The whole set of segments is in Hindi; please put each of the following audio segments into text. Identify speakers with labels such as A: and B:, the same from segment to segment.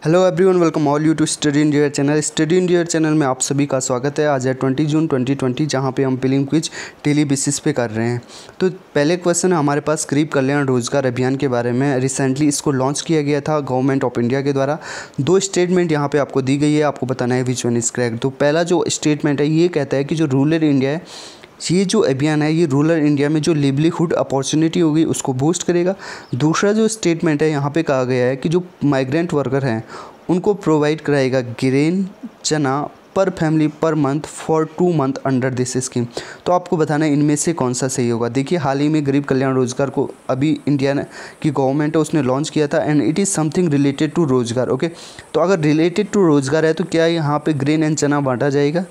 A: Hello everyone, welcome all you to Study India channel. Study India channel में आप सभी का स्वागत है। आज है 20 जून 2020, जहां पे हम प्रीलिम क्विज डेली बेसिस पे कर रहे हैं। तो पहले क्वेश्चन है हमारे पास गरीब कल्याण रोजगार अभियान के बारे में। रिसेंटली इसको लॉन्च किया गया था गवर्नमेंट ऑफ इंडिया के द्वारा। दो स्टेटमेंट यहाँ पे आपको दी गई है, आपको बताना है विच वन इज करेक्ट। तो पहला जो स्टेटमेंट है ये कहता है कि जो रूरल इंडिया है, ये जो अभियान है ये रूरल इंडिया में जो लिवलीहुड अपॉर्चुनिटी होगी उसको बूस्ट करेगा। दूसरा जो स्टेटमेंट है यहाँ पे कहा गया है कि जो माइग्रेंट वर्कर हैं उनको प्रोवाइड कराएगा ग्रेन चना पर family per month for 2 month under this scheme. तो आपको बताना है इनमें से कौन सा सही होगा। देखिए, हाल ही में गरीब कल्याण रोजगार को अभी इंडिया की गवर्नमेंट है उसने लॉन्च किया था and it is something related to rozgar. Okay, तो अगर रिलेटेड टू रोजगार है तो क्या यहाँ पे ग्रेन एंड चना बांटा जाएगा?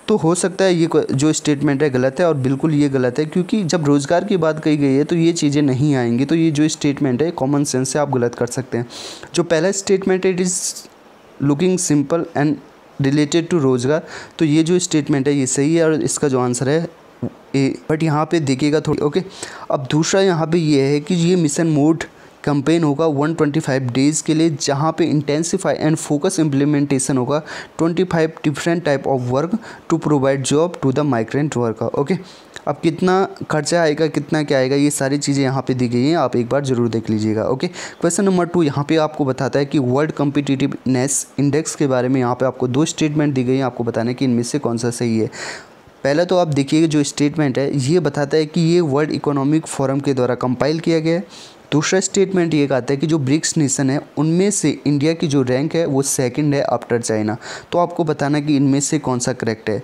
A: तो हो सकता है ये जो स्टेटमेंट है गलत है, और बिल्कुल ये गलत है क्योंकि जब रोज़गार की बात कही गई है तो ये चीज़ें नहीं आएंगी। तो ये जो स्टेटमेंट है कॉमन सेंस से आप गलत कर सकते हैं। जो पहला स्टेटमेंट है it is looking simple and related to rozgar, तो ये जो स्टेटमेंट है ये सही है और इसका जो आंसर है ए। बट यहाँ पे देखिएगा थोड़ी। ओके, अब दूसरा यहाँ पे ये है कि ये मिशन मोड कैंपेन होगा 125 डेज़ के लिए, जहाँ पे इंटेंसिफाई एंड फोकस इम्प्लीमेंटेशन होगा 25 different type of work to provide job to the migrant worker. Okay, अब कितना खर्चा आएगा, कितना क्या आएगा, ये सारी चीज़ें यहाँ पे दी गई हैं, आप एक बार ज़रूर देख लीजिएगा। ओके, क्वेश्चन नंबर 2 यहाँ पे आपको बताता है कि वर्ल्ड कम्पिटिटिवनेस इंडेक्स के बारे में यहाँ पे आपको दो स्टेटमेंट दी गई हैं, आपको बताना है कि इनमें से कौन सा सही है। पहला तो आप देखिए जो स्टेटमेंट है ये बताता है कि ये वर्ल्ड इकोनॉमिक फोरम के द्वारा कंपाइल किया गया है। दूसरा स्टेटमेंट ये कहता है कि जो ब्रिक्स नेशन है उनमें से इंडिया की जो रैंक है वो सेकंड है आफ्टर चाइना। तो आपको बताना कि इनमें से कौन सा करेक्ट है।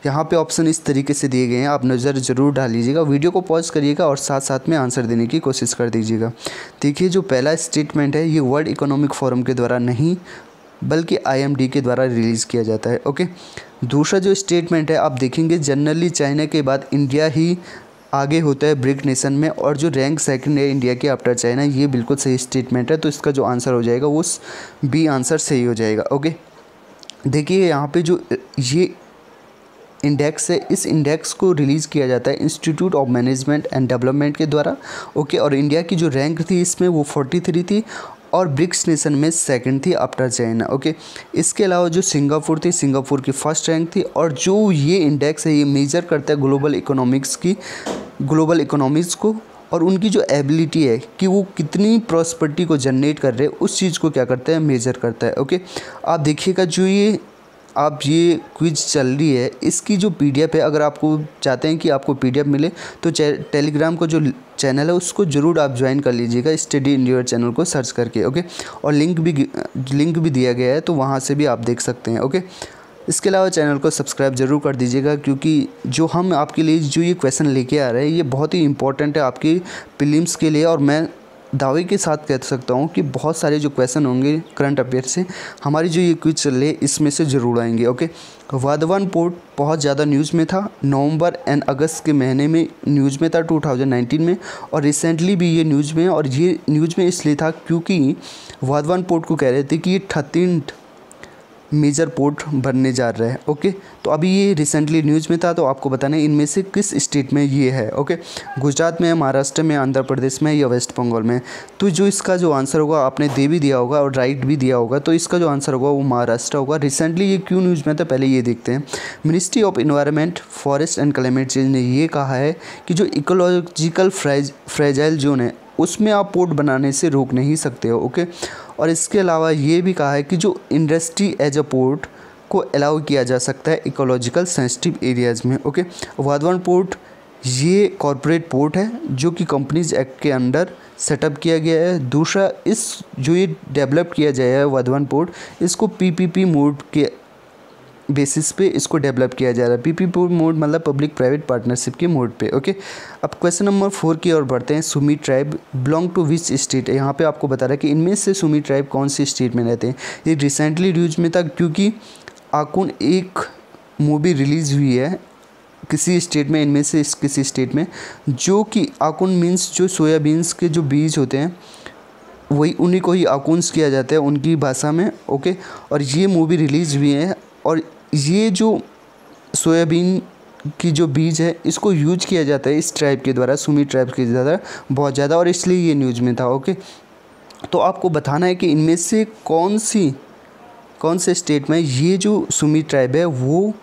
A: यहाँ पे ऑप्शन इस तरीके से दिए गए हैं, आप नज़र ज़रूर डाल लीजिएगा, वीडियो को पॉज करिएगा और साथ साथ में आंसर देने की कोशिश कर दीजिएगा। देखिए, जो पहला स्टेटमेंट है ये वर्ल्ड इकोनॉमिक फोरम के द्वारा नहीं बल्कि IMD के द्वारा रिलीज़ किया जाता है। ओके, दूसरा जो स्टेटमेंट है आप देखेंगे जनरली चाइना के बाद इंडिया ही आगे होता है ब्रिक नेशन में, और जो रैंक सेकंड है इंडिया के आफ्टर चाइना, ये बिल्कुल सही स्टेटमेंट है। तो इसका जो आंसर हो जाएगा वो बी आंसर सही हो जाएगा। ओके, देखिए यहाँ पे जो ये इंडेक्स है इस इंडेक्स को रिलीज़ किया जाता है institute of management and development के द्वारा। ओके, और इंडिया की जो रैंक थी इसमें वो 43 थी और ब्रिक्स नेशन में सेकंड थी आफ्टर चाइना। ओके, इसके अलावा जो सिंगापुर थी, सिंगापुर की फर्स्ट रैंक थी। और जो ये इंडेक्स है ये मेजर करता है ग्लोबल इकोनॉमिक्स को, और उनकी जो एबिलिटी है कि वो कितनी प्रॉस्पेरिटी को जनरेट कर रहे हैं उस चीज़ को क्या करता है, मेजर करता है। ओके, आप देखिएगा जो ये क्विज चल रही है इसकी जो PDF है, अगर आपको चाहते हैं कि आपको PDF मिले तो टेलीग्राम को जो चैनल है उसको ज़रूर आप ज्वाइन कर लीजिएगा स्टडी इंडिया चैनल को सर्च करके। ओके, और लिंक भी दिया गया है तो वहाँ से भी आप देख सकते हैं। ओके, इसके अलावा चैनल को सब्सक्राइब ज़रूर कर दीजिएगा क्योंकि जो हम आपके लिए जो ये क्वेश्चन लेके आ रहे हैं ये बहुत ही इंपॉर्टेंट है आपकी प्रीलिम्स के लिए, और मैं दावे के साथ कह सकता हूँ कि बहुत सारे जो क्वेश्चन होंगे करंट अफेयर से हमारी जो ये क्विज चल रही है इसमें से ज़रूर आएंगे। ओके, वाधवान पोर्ट बहुत ज़्यादा न्यूज़ में था, नवंबर एंड अगस्त के महीने में न्यूज़ में था 2019 में, और रिसेंटली भी ये न्यूज़ में। और ये न्यूज़ में इसलिए था क्योंकि वाधवान पोर्ट को कह रहे थे कि ये 13th मेजर पोर्ट बनने जा रहा है। ओके, तो अभी ये रिसेंटली न्यूज़ में था, तो आपको बताना है इनमें से किस स्टेट में ये है। ओके, गुजरात में, महाराष्ट्र में, आंध्र प्रदेश में या वेस्ट बंगाल में। तो जो इसका जो आंसर होगा आपने दे भी दिया होगा और राइट भी दिया होगा, तो इसका जो आंसर होगा वो महाराष्ट्र होगा। रिसेंटली ये क्यों न्यूज़ में था पहले ये देखते हैं। Ministry of environment, forest and climate change ने ये कहा है कि जो इकोलॉजिकल फ्रेजाइल जोन है उसमें आप पोर्ट बनाने से रोक नहीं सकते हो। ओके, और इसके अलावा ये भी कहा है कि जो इंडस्ट्री एज अ पोर्ट को अलाउ किया जा सकता है इकोलॉजिकल सेंसिटिव एरियाज़ में। ओके, वाधवान पोर्ट ये कॉरपोरेट पोर्ट है जो कि कंपनीज एक्ट के अंडर सेटअप किया गया है। दूसरा, इस जो ये डेवलप किया जाए है वाधवान पोर्ट, इसको PPP मोड के बेसिस पे इसको डेवलप किया जा रहा है। PPP मोड मतलब पब्लिक प्राइवेट पार्टनरशिप के मोड पे। ओके, अब क्वेश्चन नंबर 4 की ओर बढ़ते हैं। Sumi tribe belong to which state. यहाँ पे आपको बता रहा है कि इनमें से सुमी ट्राइब कौन सी स्टेट में रहते हैं। ये रिसेंटली न्यूज में था क्योंकि आकुन एक मूवी रिलीज़ हुई है किसी स्टेट में, इनमें से किसी स्टेट में, जो कि आकुन मीन्स जो सोयाबीन्स के जो बीज होते हैं वही उन्हीं को ही आकुन्स किया जाता है उनकी भाषा में। ओके, और ये मूवी रिलीज़ हुई है, और ये जो सोयाबीन की जो बीज है इसको यूज किया जाता है इस ट्राइब के द्वारा, सुमी ट्राइब के द्वारा बहुत ज़्यादा, और इसलिए ये न्यूज़ में था। ओके, तो आपको बताना है कि इनमें से कौन से स्टेट में ये जो सुमी ट्राइब है वो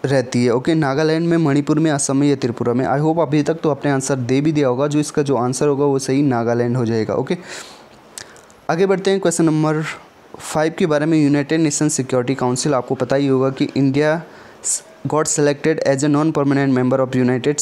A: रहती है। ओके, नागालैंड में, मणिपुर में, असम में या त्रिपुरा में। आई होप अभी तक तो आपने आंसर दे भी दिया होगा। जो इसका जो आंसर होगा वो सही नागालैंड हो जाएगा। ओके, आगे बढ़ते हैं क्वेश्चन नंबर 5 के बारे में। यूनाइटेड नेशन सिक्योरिटी काउंसिल, आपको पता ही होगा कि India got selected as a non permanent member of United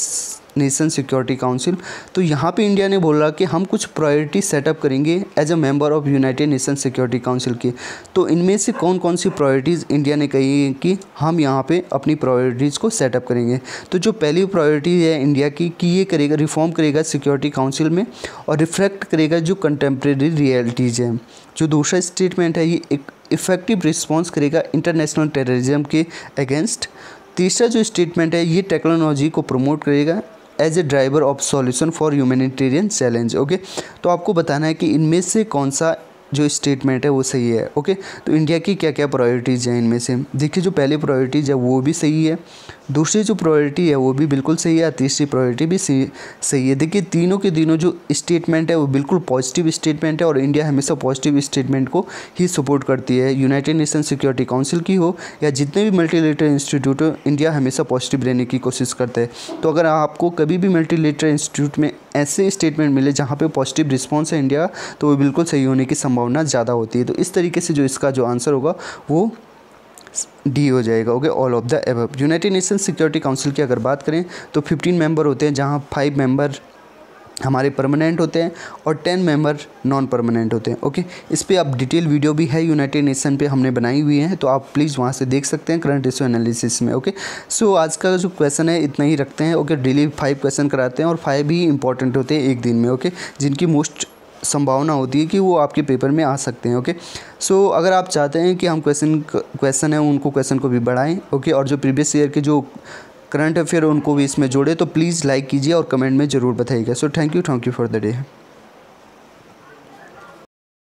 A: Nation Security Council. तो यहाँ पे इंडिया ने बोला कि हम कुछ प्रायोरिटी सेटअप करेंगे as a member of United Nation Security Council की। तो इनमें से कौन कौन सी प्रायोरिटीज़ इंडिया ने कही है कि हम यहाँ पे अपनी प्रायोरिटीज़ को सेटअप करेंगे। तो जो पहली प्रायोरिटी है इंडिया की कि ये करेगा, रिफॉर्म करेगा सिक्योरिटी काउंसिल में और रिफ्लेक्ट करेगा जो कंटेम्प्रेरी रियलिटीज़ है। जो दूसरा स्टेटमेंट है ये एक इफेक्टिव रिस्पॉन्स करेगा इंटरनेशनल टेररिज्म के अगेंस्ट। तीसरा जो स्टेटमेंट है ये टेक्नोलॉजी को प्रमोट करेगा as a driver of solution for humanitarian challenge. Okay, तो आपको बताना है कि इनमें से कौन सा जो स्टेटमेंट है वो सही है। ओके, तो इंडिया की क्या क्या प्रायोरिटीज़ हैं इनमें से। देखिए, जो पहली प्रायोरिटीज़ है वो भी सही है, दूसरी जो प्रायोरिटी है वो भी बिल्कुल सही है, तीसरी प्रायोरिटी भी सही है। देखिए, तीनों के तीनों जो स्टेटमेंट है वो बिल्कुल पॉजिटिव स्टेटमेंट है और इंडिया हमेशा पॉजिटिव स्टेटमेंट को ही सपोर्ट करती है। यूनाइटेड नेशन सिक्योरिटी काउंसिल की हो या जितने भी मल्टीलेटरल इंस्टीट्यूट हो, इंडिया हमेशा पॉजिटिव रहने की कोशिश करता है। तो अगर आपको कभी भी मल्टीलेटरल इंस्टीट्यूट में ऐसे स्टेटमेंट मिले जहाँ पे पॉजिटिव रिस्पॉन्स है इंडिया, तो वो बिल्कुल सही होने की संभावना ज़्यादा होती है। तो इस तरीके से जो इसका जो आंसर होगा वो डी हो जाएगा। Okay, all of the above. United Nation Security Council की अगर बात करें तो 15 मेंबर होते हैं, जहाँ 5 मेंबर हमारे परमानेंट होते हैं और 10 मेंबर नॉन परमानेंट होते हैं। ओके, इस पे आप डिटेल वीडियो भी है यूनाइटेड नेशन पे हमने बनाई हुई है, तो आप प्लीज़ वहाँ से देख सकते हैं करंट इशू एनालिसिस में। ओके, सो आज का जो क्वेश्चन है इतना ही रखते हैं। ओके, डेली 5 क्वेश्चन कराते हैं और 5 ही इंपॉर्टेंट होते हैं एक दिन में। ओके, जिनकी मोस्ट संभावना होती है कि वो आपके पेपर में आ सकते हैं। ओके, सो अगर आप चाहते हैं कि हम क्वेश्चन है उनको क्वेश्चन को भी बढ़ाएं, ओके, और जो प्रीवियस ईयर के जो करंट अफेयर उनको भी इसमें जोड़े, तो प्लीज़ लाइक कीजिए और कमेंट में ज़रूर बताइएगा। So thank you for the day.